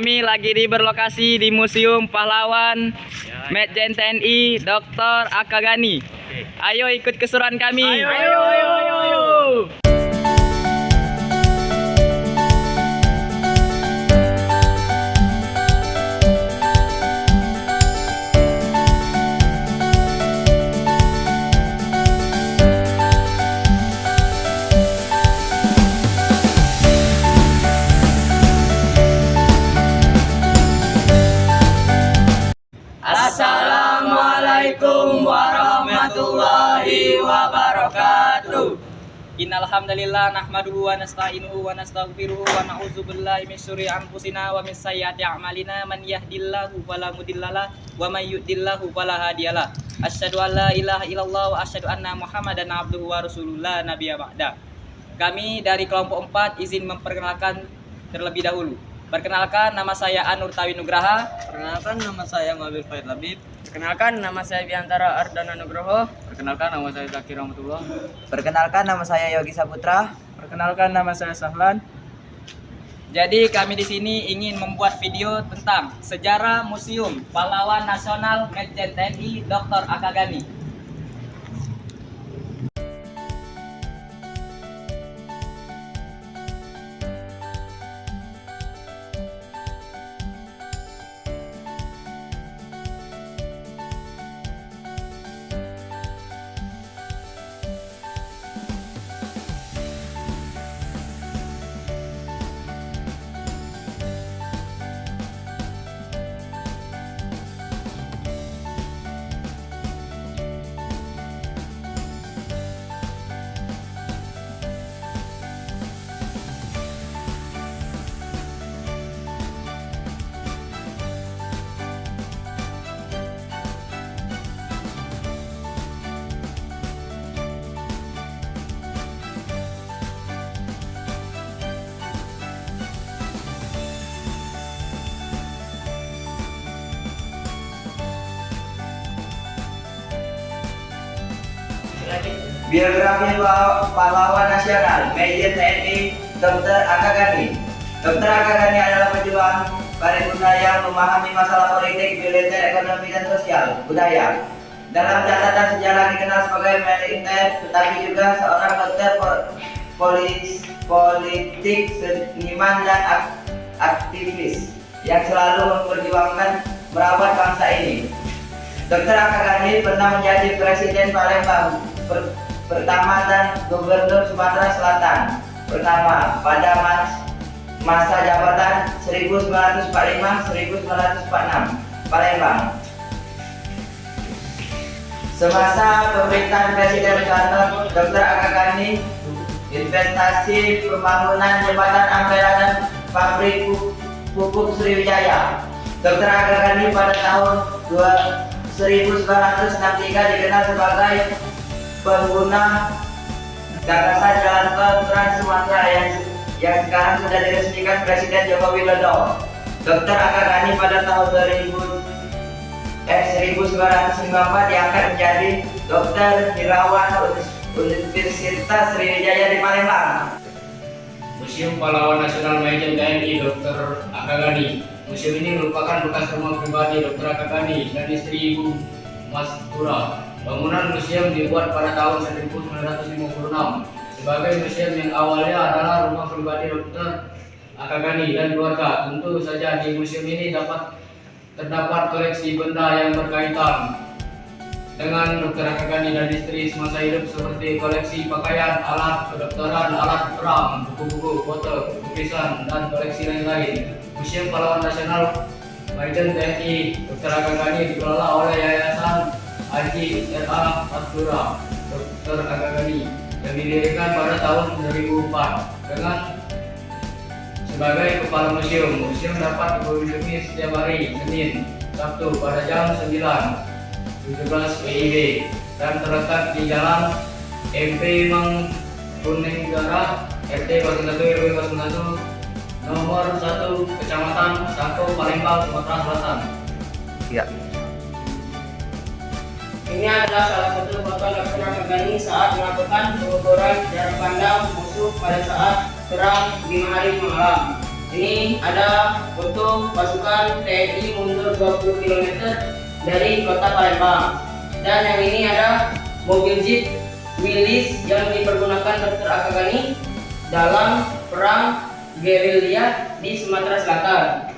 kami lagi berlokasi di Museum Pahlawan Majen TNI Dr. Akagani. Ayo ikut keseruan kami. Ayo. Assalamualaikum warahmatullahi wabarakatuh. Innal hamdalillah nahmaduhu wa nasta'inuhu wa nastaghfiruhu wa na'udzu billahi min syururi anfusina wa min sayyiati a'malina man yahdihillahu fala mudhillalah wa may yudhlilhu fala hadiyalah. Asyhadu an la ilaha illallah wa asyhadu anna Muhammadan abduhu wa rasulullah nabiyya ba'da. Kami dari kelompok 4 izin memperkenalkan terlebih dahulu. Perkenalkan, nama saya Anur Tawi Nugraha. Perkenalkan, nama saya Mabil Faid Labib. Perkenalkan, nama saya Biantara Ardana Nugroho. Perkenalkan, nama saya Zakir Rahmatullah. Perkenalkan, nama saya Yogi Saputra. Perkenalkan, nama saya Sahlan. Jadi kami di sini ingin membuat video tentang sejarah Museum Pahlawan Nasional Majen TNI Dr. Akagani. Biografi Pahlawan Nasional Majen TNI Dr. Akagani. Dr. Akagani adalah pejuang paripurna yang memahami masalah politik, militer, ekonomi, dan sosial budaya. Dalam catatan sejarah dikenal sebagai militer, tetapi juga seorang dokter politik, seniman, dan aktivis yang selalu memperjuangkan merawat bangsa ini. Dr. Akagani pernah menjadi Presiden Palembang pertama dan Gubernur Sumatera Selatan pertama pada masa jabatan 1945-1946 Palembang. Semasa pemerintahan Presiden Soeharto, Dr. Akagani investasi pembangunan jembatan Ampera dan pabrik pupuk Sriwijaya. Dr. Akagani pada tahun 1963 dikenal sebagai pengguna gagasan jalan tol Trans Sumatera yang sekarang sudah diresmikan Presiden Joko Widodo. Dr. Akagani pada tahun 1954 diangkat menjadi dokter dirawat Universitas Sriwijaya di Palembang. Museum Pahlawan Nasional Majen TNI Dr. Akagani. Museum ini merupakan bekas rumah pribadi Dr. Akagani dan istri Ibu Mastura. Bangunan museum dibuat pada tahun 1956 sebagai museum yang awalnya adalah rumah pribadi Dr. Akagani dan keluarga. Tentu saja di museum ini terdapat koleksi benda yang berkaitan dengan Dr. Akagani dan istri semasa hidup seperti koleksi pakaian, alat kedokteran, alat perang, buku-buku, foto, lukisan, dan koleksi lain-lain. Museum Pahlawan Nasional Majen TNI Dr. Akagani dikelola oleh Yayasan Haji R.A. Mastura Dr. Akagani yang didirikan pada tahun 2004 dengan sebagai kepala museum. Museum dapat dikunjungi setiap hari Senin, Sabtu pada jam 9.17 WIB dan terletak di Jalan MP Mangkunegaran RT 01 RW 01 nomor 1 Kecamatan Sako Palembang Sumatera Selatan. Ya. Ini adalah salah satu foto Dr. Akagani saat melakukan pengukuran jarak pandang musuh pada saat perang 5 hari malam. Ini ada foto pasukan TNI mundur 20 km dari kota Palembang. Dan yang ini ada mobil jeep Willys yang dipergunakan Dr. Akagani dalam perang gerilya di Sumatera Selatan.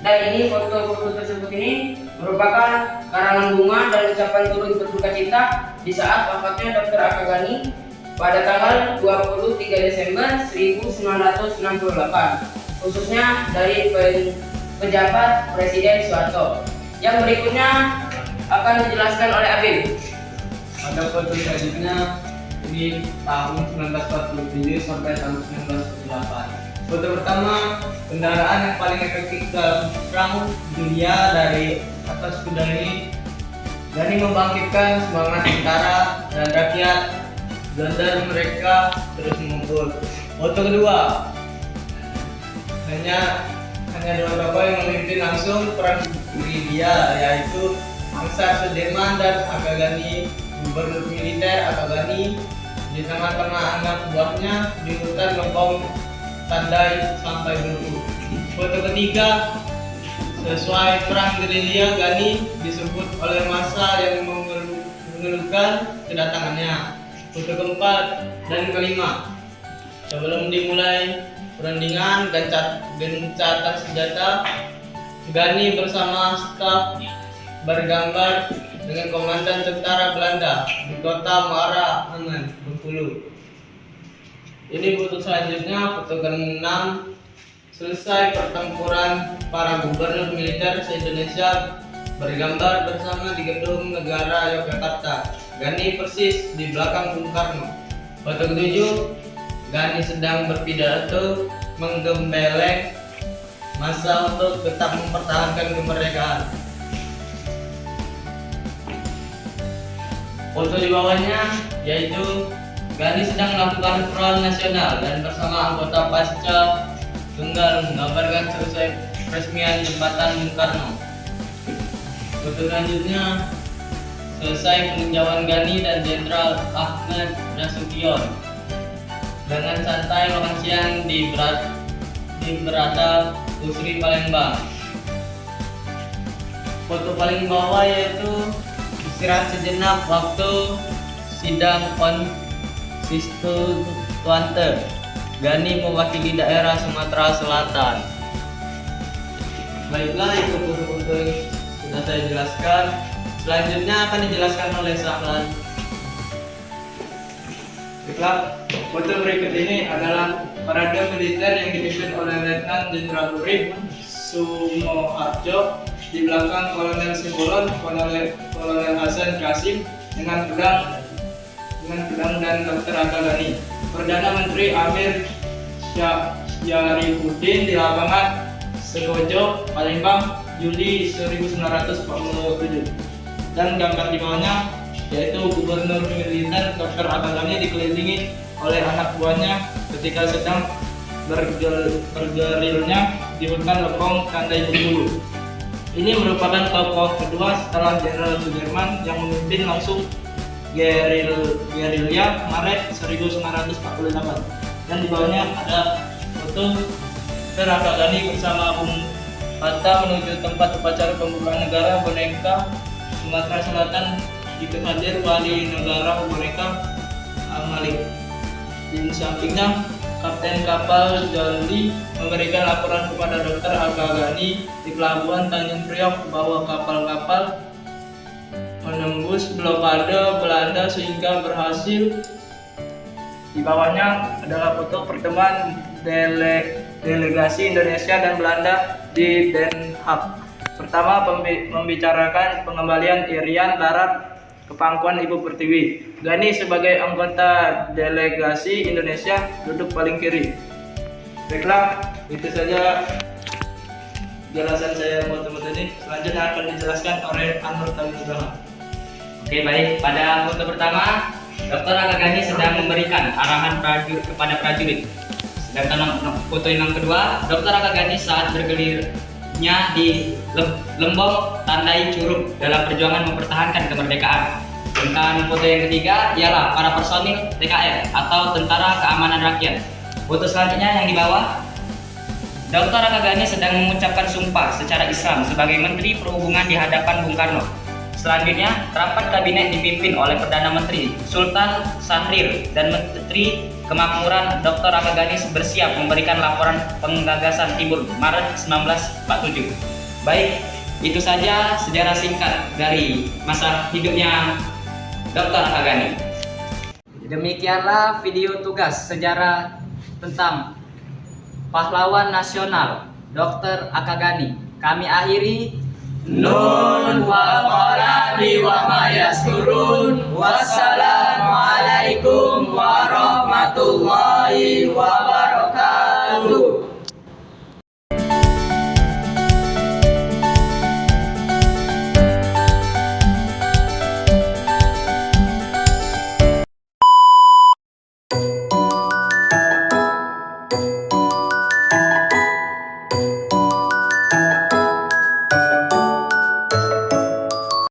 Dan ini foto-foto tersebut ini merupakan karangan bunga dan ucapan turut berduka cita di saat wafatnya Dr. Akagani pada tanggal 23 Desember 1968. Khususnya dari pejabat Presiden Soeharto. Yang berikutnya akan dijelaskan oleh Abib. Pada foto selanjutnya ini tahun 1947 sampai tahun 1948. Foto pertama, kendaraan yang paling efektif dalam perang dunia dari atas kuda ini membangkitkan semangat tentara dan rakyat dan mereka terus mengumpul. Foto kedua, hanya dua tokoh yang memimpin langsung perang gerilya, yaitu Angsa Sudirman dan Akagani. Gubernur militer Akagani di tengah-tengah anak buahnya di hutan Lembong Tandai sampai Belu. Foto ketiga, sesuai perang gerilya, Gani disebut oleh massa yang mengeluhkan kedatangannya. Foto keempat dan kelima, sebelum dimulai perundingan gencatan senjata, Gani bersama staf bergambar dengan komandan tentara Belanda di kota Muara Aman, Bengkulu. Ini foto selanjutnya, foto ke-6. Selesai pertempuran, para gubernur militer se-Indonesia bergambar bersama di gedung negara Yogyakarta. Gani persis di belakang Bung Karno. Foto ke-7, Gani sedang berpidato menggembeleng massa untuk tetap mempertahankan kemerdekaan. Foto di bawahnya yaitu Gani sedang melakukan front nasional dan bersama anggota pasca tunggal menggambarkan selesai peresmian jembatan Bung Karno. Foto selanjutnya, selesai peninjauan Gani dan Jenderal Ahmad Nasution dengan santai makan siang di Berata Pusri Palembang. Foto paling bawah yaitu istirahat sejenak waktu sidang konstituante. Gani mewakili daerah Sumatera Selatan. Baiklah, itu foto-foto yang sudah saya jelaskan. Selanjutnya akan dijelaskan oleh Sahlan. Baiklah, foto berikut ini adalah parade militer yang dipimpin oleh Letnan Jenderal Urip Sumoharjo. Di belakang Kolonel Simbolon, Kolonel Hasan Kasim dengan pedang dan Dr. Akagani. Perdana Menteri Amir Syarifuddin di lapangan Sekojo, Palembang, Juli 1947. Dan gambar di bawahnya yaitu Gubernur militer Dr. Akagani dikelilingi oleh anak buahnya ketika sedang bergerilnya di hutan Lembong Tandai Bengkulu. Ini merupakan tokoh kedua setelah Jenderal Sudirman yang memimpin langsung gerilya Maret 1948. Dan di bawahnya ada foto Dr. Akagani bersama Bung Hatta menuju tempat upacara pembukaan negara boneka Sumatera Selatan. Ikut hadir wali negara mereka Malik. Di sampingnya Kapten kapal Jolly memberikan laporan kepada Dr. Akagani di pelabuhan Tanjung Priok bahwa kapal-kapal menembus blokade Belanda sehingga berhasil. Di bawahnya adalah foto pertemuan delegasi Indonesia dan Belanda di Den Haag. Pertama, membicarakan pengembalian Irian Barat ke pangkuan Ibu Pertiwi. Gani sebagai anggota delegasi Indonesia duduk paling kiri. Baiklah, itu saja jelasan saya foto-foto ini. Selanjutnya akan dijelaskan oleh Anur Tawinugraha. Oke, baik. Pada foto pertama, Dr. Akagani sedang memberikan arahan kepada prajurit. Sedangkan foto yang kedua, Dr. Akagani saat bergelirnya di Lembong Tandai Curug dalam perjuangan mempertahankan kemerdekaan. Dan foto yang ketiga ialah para personil TKR atau Tentara Keamanan Rakyat. Foto selanjutnya yang di bawah Dr. Akagani sedang mengucapkan sumpah secara Islam sebagai Menteri Perhubungan di hadapan Bung Karno. Selanjutnya, rapat kabinet dipimpin oleh Perdana Menteri Sultan Syahrir dan Menteri Kemakmuran Dr. Akagani bersiap memberikan laporan penggagasan Timur Maret 1947. Baik, itu saja sejarah singkat dari masa hidupnya Dr. Akagani. Demikianlah video tugas sejarah tentang pahlawan nasional Dr. Akagani. Kami akhiri. Nun wa qarani wa ma yaskurun. Wassalamualaikum warahmatullahi wabarakatuh.